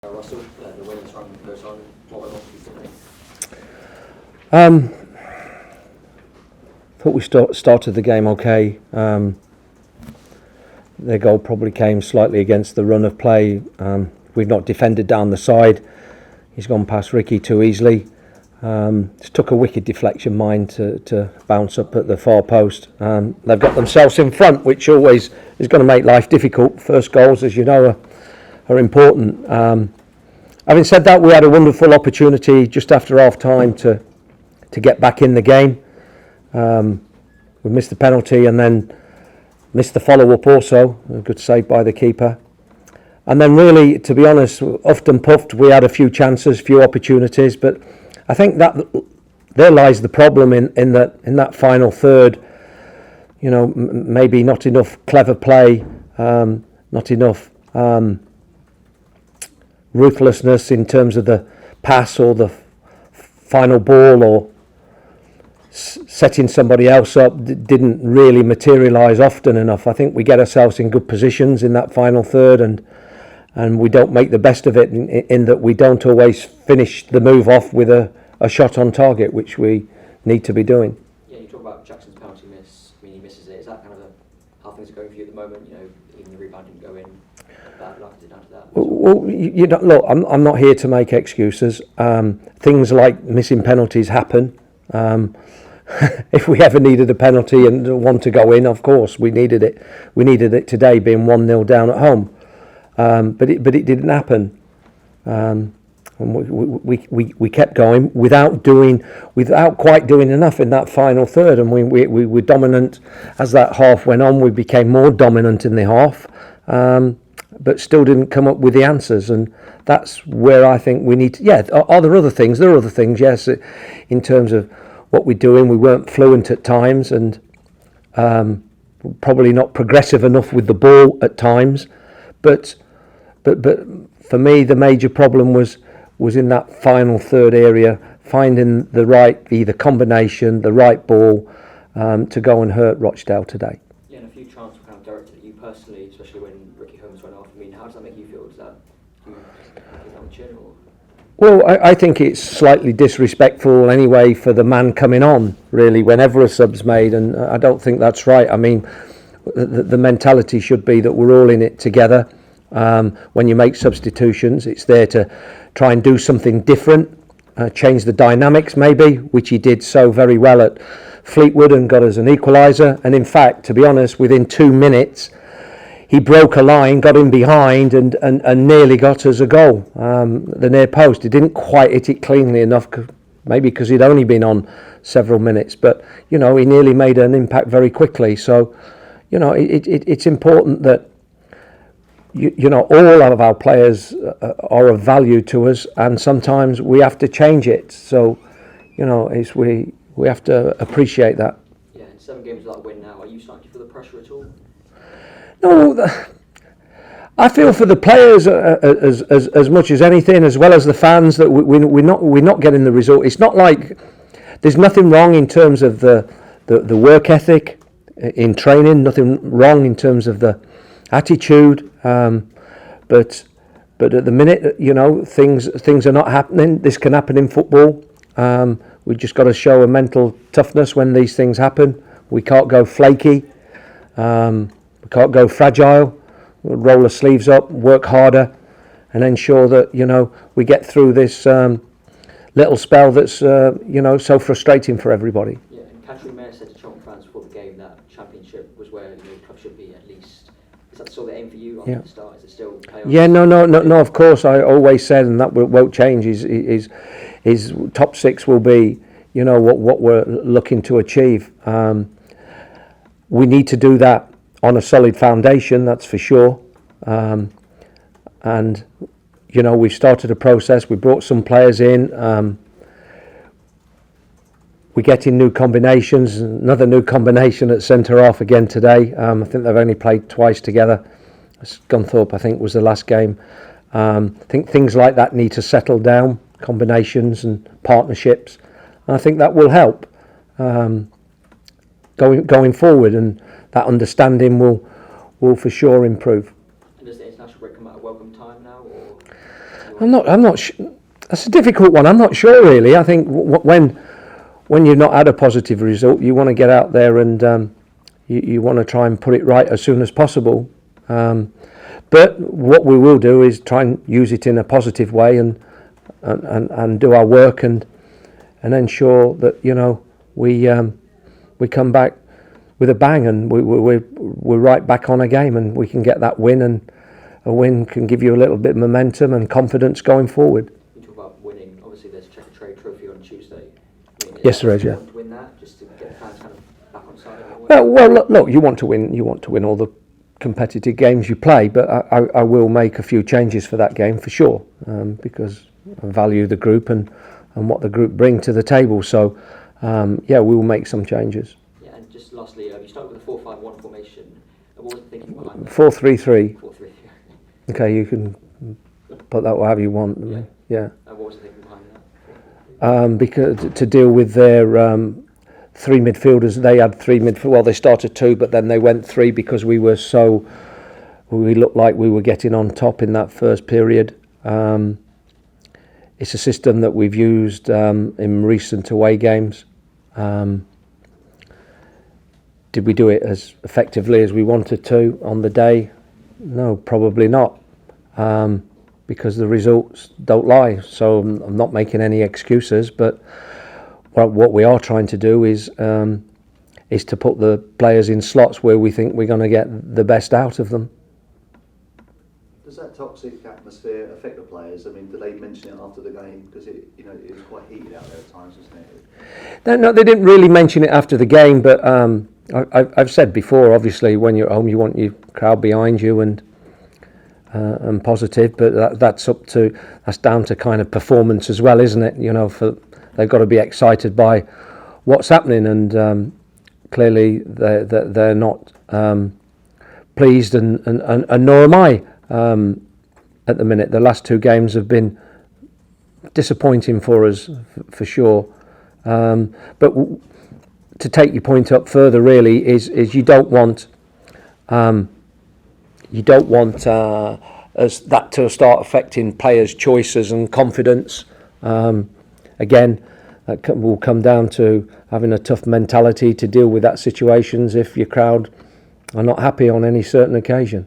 Russell, the winners run goes on. What were you thinking? Thought we started the game okay. Their goal probably came slightly against the run of play. We've not defended down the side. He's gone past Ricky too easily. It took a wicked deflection mine to bounce up at the far post. They've got themselves in front, which always is going to make life difficult. First goals, as you know, are important. Having said that, we had a wonderful opportunity just after half time to get back in the game. We missed the penalty and then missed the follow-up also. A good save by the keeper. And then really, to be honest, huffed and puffed, we had a few chances, few opportunities, but I think that there lies the problem in that final third. You know, maybe not enough clever play, not enough ruthlessness in terms of the pass or the final ball, or setting somebody else up didn't really materialise often enough. I think we get ourselves in good positions in that final third, and we don't make the best of it in that we don't always finish the move off with a shot on target, which we need to be doing. Yeah, you talk about Jackson's penalty miss. I mean, he misses it. Is that kind of how things are going for you at the moment? You know, even the rebound didn't go in. Bad luck, is it down to that? Well, you know, look, I'm not here to make excuses. Things like missing penalties happen. If we ever needed a penalty and one to go in, of course we needed it. We needed it today, being 1-0 down at home. But it didn't happen. And we kept going without quite doing enough in that final third. And we were dominant as that half went on. We became more dominant in the half, but still didn't come up with the answers. And that's where I think we need to. Yeah, are there other things? There are other things, yes, in terms of what we're doing. We weren't fluent at times, and probably not progressive enough with the ball at times. But for me, the major problem was in that final third area, finding the right either combination, the right ball to go and hurt Rochdale today. Yeah, and a few chances were kind of directed at you personally, especially when Ricky Holmes went off. I mean, how does that make you feel? Is that on chin or? Well, I think it's slightly disrespectful anyway for the man coming on, really, whenever a sub's made, and I don't think that's right. I mean, the mentality should be that we're all in it together. When you make substitutions, it's there to try and do something different, change the dynamics maybe, which he did so very well at Fleetwood and got us an equaliser. And in fact, to be honest, within 2 minutes, he broke a line, got in behind and nearly got us a goal, the near post. He didn't quite hit it cleanly enough, maybe because he'd only been on several minutes, but, you know, he nearly made an impact very quickly. So, you know, it's important that, you know, all of our players are of value to us, and sometimes we have to change it. So, you know, we have to appreciate that. Yeah, in 7 games without a win now, are you starting to feel the pressure at all? No, I feel for the players as much as anything, as well as the fans, that we're not getting the result. It's not like there's nothing wrong in terms of the work ethic in training, nothing wrong in terms of the attitude, but at the minute, you know, things are not happening. This can happen in football. We just got to show a mental toughness when these things happen. We can't go flaky. We can't go fragile. We'll roll the sleeves up, work harder, and ensure that, you know, we get through this little spell that's you know, so frustrating for everybody. Yeah, and Catherine Mayer said to Charlton fans before the game that Championship was where the club should be at least. Is that still the aim for you after the start? Is it still playoffs? Yeah, no. Of course, I always said, and that won't change. Is top 6 will be, you know, what we're looking to achieve. We need to do that on a solid foundation, that's for sure. And, you know, we've started a process. We brought some players in. We're getting new combinations. Another new combination at centre half again today. I think they've only played twice together. Scunthorpe, I think, was the last game. I think things like that need to settle down, combinations and partnerships. And I think that will help going forward. And that understanding will for sure improve. And does the international break come at a welcome time now, or? I'm not. That's a difficult one. I'm not sure really. I think when you've not had a positive result, you want to get out there and you want to try and put it right as soon as possible. But what we will do is try and use it in a positive way and do our work and ensure that we come back with a bang and we're right back on a game and we can get that win, and a win can give you a little bit of momentum and confidence going forward. You talk about winning. Obviously, there's Checker Trade Trophy on Tuesday. Yes, there is. Yeah. You want to win that just to get fans kind of back on side. Well, look, you want to win. You want to win all the competitive games you play, but I will make a few changes for that game for sure, because I value the group and what the group bring to the table. So, we will make some changes. Yeah, and just lastly, you started with a 4-5-1 formation. What was the thinking behind that? 4-3-3. 4-3-3. Okay, you can put that however you want. Yeah. And what was the thinking behind that? Because to deal with their three midfielders, they had three midfielders. Well, they started two, but then they went three because we looked like we were getting on top in that first period. It's a system that we've used in recent away games. Did we do it as effectively as we wanted to on the day? No, probably not, because the results don't lie. So I'm not making any excuses, but what we are trying to do is to put the players in slots where we think we're going to get the best out of them. Does that toxic atmosphere affect the players? I mean, did they mention it after the game? Because it was quite heated out there at times, wasn't it? No, they didn't really mention it after the game, but I've said before, obviously, when you're at home, you want your crowd behind you and positive, but that's down to kind of performance as well, isn't it? They've got to be excited by what's happening, and clearly they're not pleased, and nor am I at the minute. The last two games have been disappointing for us, for sure. But to take your point up further, really, is you don't want as that to start affecting players' choices and confidence. Again, that will come down to having a tough mentality to deal with that situations if your crowd are not happy on any certain occasion.